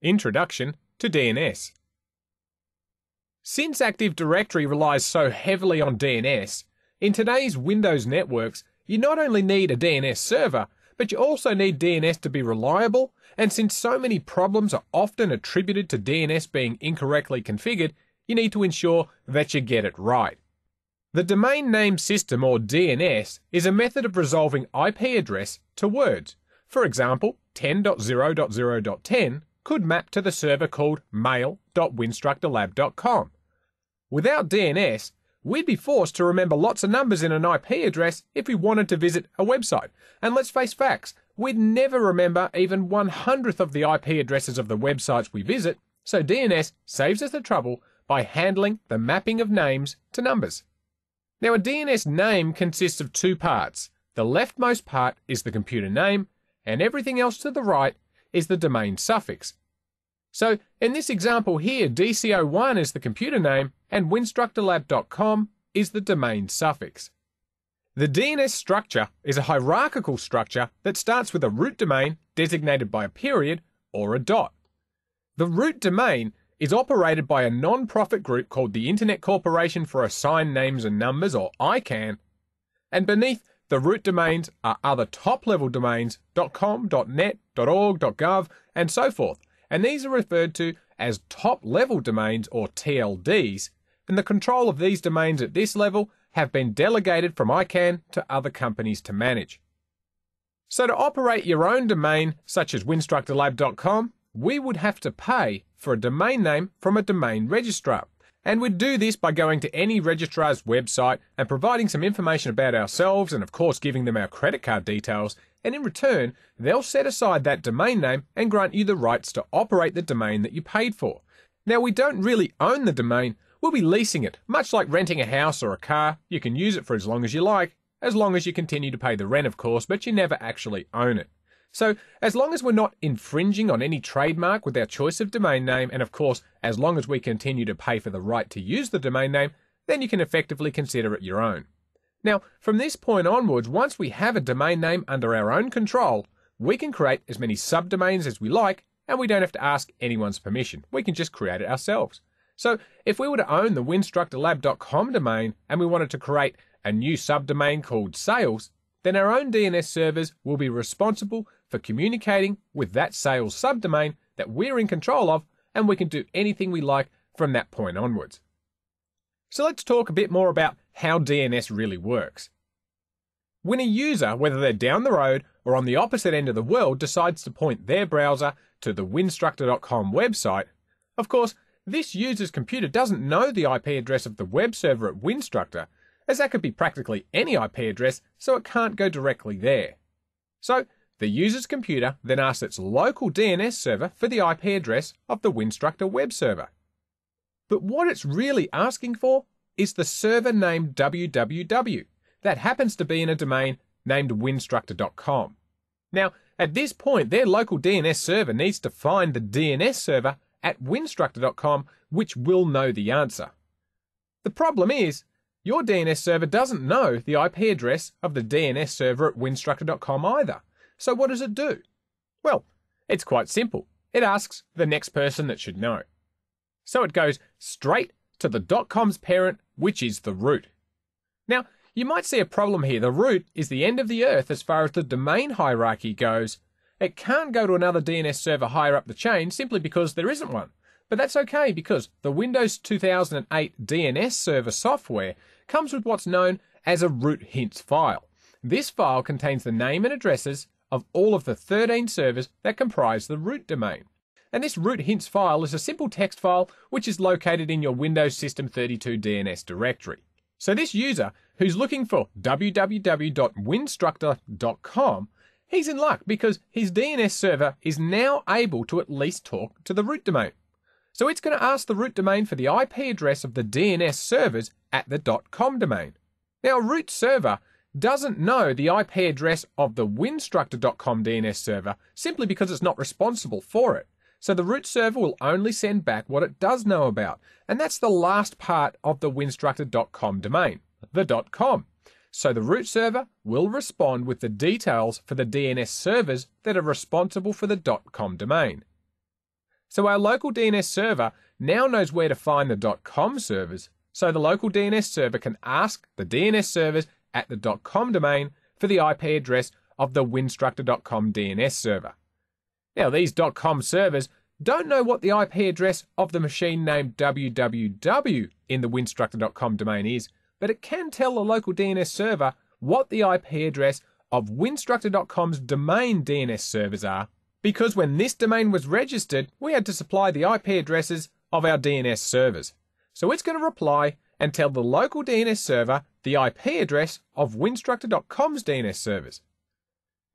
Introduction to DNS. Since Active Directory relies so heavily on DNS, in today's Windows networks, you not only need a DNS server, but you also need DNS to be reliable, and since so many problems are often attributed to DNS being incorrectly configured, you need to ensure that you get it right. The Domain Name System, or DNS, is a method of resolving IP address to words. For example, 10.0.0.10 could map to the server called mail.winstructorlab.com. Without DNS, we'd be forced to remember lots of numbers in an IP address if we wanted to visit a website. And let's face facts, we'd never remember even 1/100th of the IP addresses of the websites we visit, so DNS saves us the trouble by handling the mapping of names to numbers. Now, a DNS name consists of two parts. The leftmost part is the computer name, and everything else to the right is the domain suffix. So, in this example here, DC01 is the computer name, and winstructorlab.com is the domain suffix. The DNS structure is a hierarchical structure that starts with a root domain designated by a period or a dot. The root domain is operated by a non-profit group called the Internet Corporation for Assigned Names and Numbers, or ICANN, and beneath the root domains are other top-level domains .com, .net, .org, .gov, and so forth, and these are referred to as top-level domains, or TLDs, and the control of these domains at this level have been delegated from ICANN to other companies to manage. So to operate your own domain, such as winstructorlab.com, we would have to pay for a domain name from a domain registrar. And we'd do this by going to any registrar's website and providing some information about ourselves and, of course, giving them our credit card details. And in return, they'll set aside that domain name and grant you the rights to operate the domain that you paid for. Now, we don't really own the domain. We'll be leasing it, much like renting a house or a car. You can use it for as long as you like, as long as you continue to pay the rent, of course, but you never actually own it. So, as long as we're not infringing on any trademark with our choice of domain name, and of course, as long as we continue to pay for the right to use the domain name, then you can effectively consider it your own. Now, from this point onwards, once we have a domain name under our own control, we can create as many subdomains as we like, and we don't have to ask anyone's permission. We can just create it ourselves. So, if we were to own the winstructorlab.com domain, and we wanted to create a new subdomain called sales, then our own DNS servers will be responsible for communicating with that sales subdomain that we're in control of, and we can do anything we like from that point onwards. So let's talk a bit more about how DNS really works. When a user, whether they're down the road or on the opposite end of the world, decides to point their browser to the winstructor.com website, of course, this user's computer doesn't know the IP address of the web server at Winstructor, as that could be practically any IP address, so it can't go directly there. So, the user's computer then asks its local DNS server for the IP address of the Winstructor web server. But what it's really asking for is the server name www. That happens to be in a domain named winstructor.com. Now, at this point, their local DNS server needs to find the DNS server at winstructor.com, which will know the answer. The problem is, your DNS server doesn't know the IP address of the DNS server at winstructor.com either. So what does it do? Well, it's quite simple. It asks the next person that should know. So it goes straight to the .com's parent, which is the root. Now, you might see a problem here. The root is the end of the earth as far as the domain hierarchy goes. It can't go to another DNS server higher up the chain simply because there isn't one. But that's okay, because the Windows 2008 DNS server software comes with what's known as a root hints file. This file contains the name and addresses of all of the 13 servers that comprise the root domain. And this root hints file is a simple text file which is located in your Windows System 32 DNS directory. So this user, who's looking for www.winstructor.com, he's in luck because his DNS server is now able to at least talk to the root domain. So it's going to ask the root domain for the IP address of the DNS servers at the .com domain. Now, a root server doesn't know the IP address of the winstructor.com DNS server simply because it's not responsible for it. So the root server will only send back what it does know about, and that's the last part of the winstructor.com domain, the .com. So the root server will respond with the details for the DNS servers that are responsible for the .com domain. So our local DNS server now knows where to find the .com servers, so the local DNS server can ask the DNS servers at the .com domain for the IP address of the winstructor.com DNS server. Now these .com servers don't know what the IP address of the machine named www in the winstructor.com domain is, but it can tell the local DNS server what the IP address of winstructor.com's domain DNS servers are, because when this domain was registered, we had to supply the IP addresses of our DNS servers. So it's going to reply and tell the local DNS server the IP address of winstructor.com's DNS servers.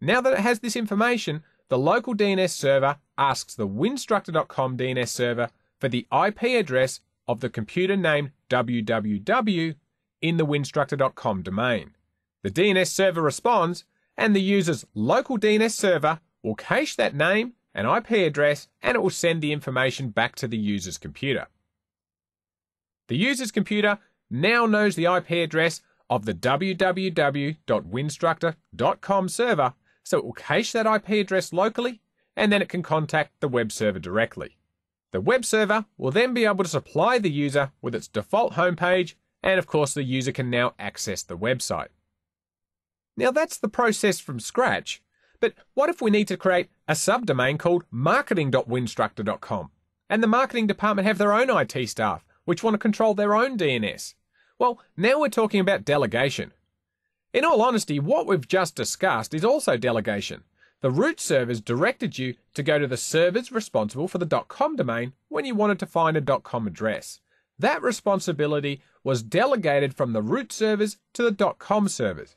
Now that it has this information, the local DNS server asks the winstructor.com DNS server for the IP address of the computer named www in the winstructor.com domain. The DNS server responds, and the user's local DNS server will cache that name and IP address, and it will send the information back to the user's computer. The user's computer now knows the IP address of the www.winstructor.com server, so it will cache that IP address locally, and then it can contact the web server directly. The web server will then be able to supply the user with its default homepage, and of course the user can now access the website. Now that's the process from scratch, but what if we need to create a subdomain called marketing.winstructor.com, and the marketing department have their own IT staff, which want to control their own DNS? Well, now we're talking about delegation. In all honesty, what we've just discussed is also delegation. The root servers directed you to go to the servers responsible for the .com domain when you wanted to find a .com address. That responsibility was delegated from the root servers to the .com servers,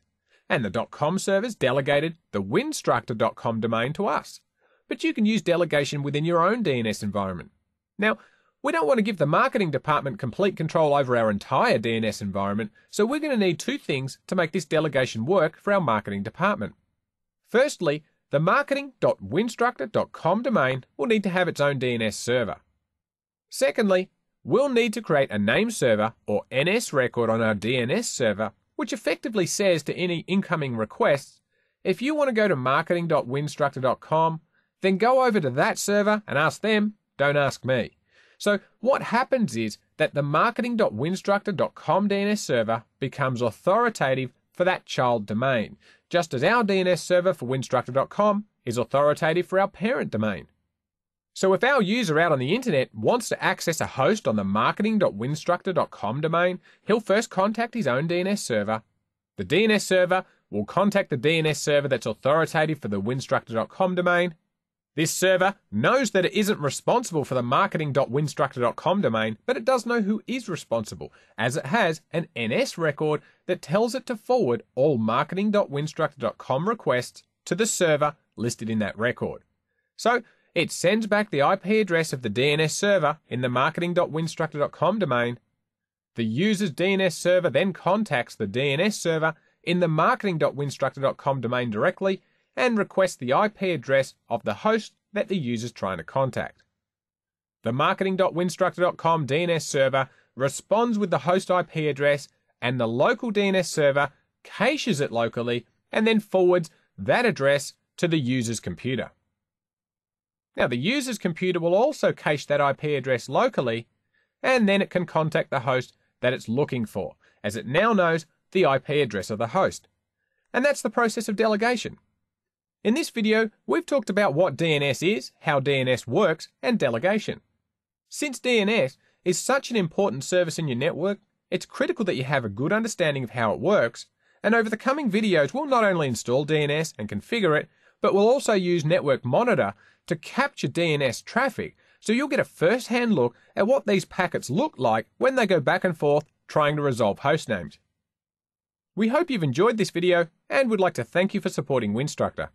and the .com servers delegated the winstructor.com domain to us. But you can use delegation within your own DNS environment. Now, we don't want to give the marketing department complete control over our entire DNS environment, so we're going to need two things to make this delegation work for our marketing department. Firstly, the marketing.winstructor.com domain will need to have its own DNS server. Secondly, we'll need to create a name server or NS record on our DNS server, which effectively says to any incoming requests, if you want to go to marketing.winstructor.com, then go over to that server and ask them, don't ask me. So what happens is that the marketing.winstructor.com DNS server becomes authoritative for that child domain, just as our DNS server for winstructor.com is authoritative for our parent domain. So if our user out on the internet wants to access a host on the marketing.winstructor.com domain, he'll first contact his own DNS server. The DNS server will contact the DNS server that's authoritative for the winstructor.com domain. This server knows that it isn't responsible for the marketing.winstructor.com domain, but it does know who is responsible, as it has an NS record that tells it to forward all marketing.winstructor.com requests to the server listed in that record. So it sends back the IP address of the DNS server in the marketing.winstructor.com domain. The user's DNS server then contacts the DNS server in the marketing.winstructor.com domain directly and requests the IP address of the host that the user's trying to contact. The marketing.winstructor.com DNS server responds with the host IP address, and the local DNS server caches it locally and then forwards that address to the user's computer. Now, the user's computer will also cache that IP address locally, and then it can contact the host that it's looking for, as it now knows the IP address of the host. And that's the process of delegation. In this video, we've talked about what DNS is, how DNS works, and delegation. Since DNS is such an important service in your network, it's critical that you have a good understanding of how it works, and over the coming videos, we'll not only install DNS and configure it, but we'll also use Network Monitor to capture DNS traffic, so you'll get a first-hand look at what these packets look like when they go back and forth trying to resolve hostnames. We hope you've enjoyed this video and would like to thank you for supporting Winstructor.